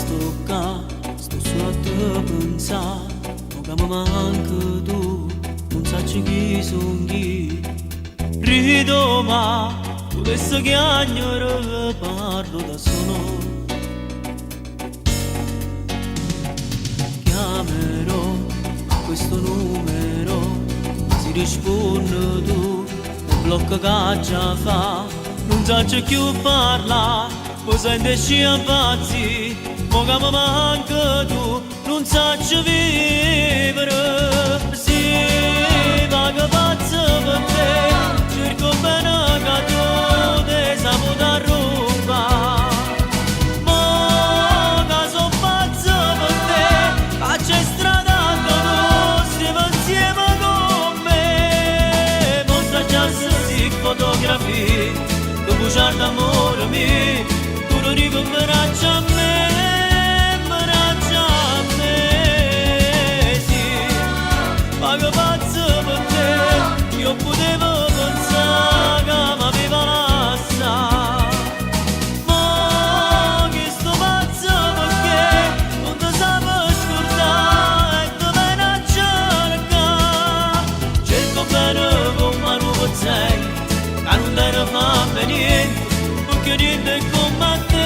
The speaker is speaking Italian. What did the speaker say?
sto qua, sto solo a te pensare, ma che mi manca tu, non sai chi sono chi. Rido ma, tu adesso che agnoro parlo da solo. Chiamerò a questo numero, si risponde tu, il blocco che già fa, non sai più parla, poi senti a pazzi, mo che mi manca tu, non sai vivere. Sì, ma che pazzo per te, cerco bene che tu ti saputo arrubare. Mo che so pazzo per te, faccio strada tu, stiamo insieme con me. Mostra già se fotografie, dopo c'è l'amore mio, tu non ricorderai a me. Ma che pazzo per te, io potevo pensare che m'aveva lasciato. Ma che sto pazzo perché non ti sapevo scordare e ti vieni a cercare. Cerco bene come non sei, che non te ne fa niente, perché niente è come te.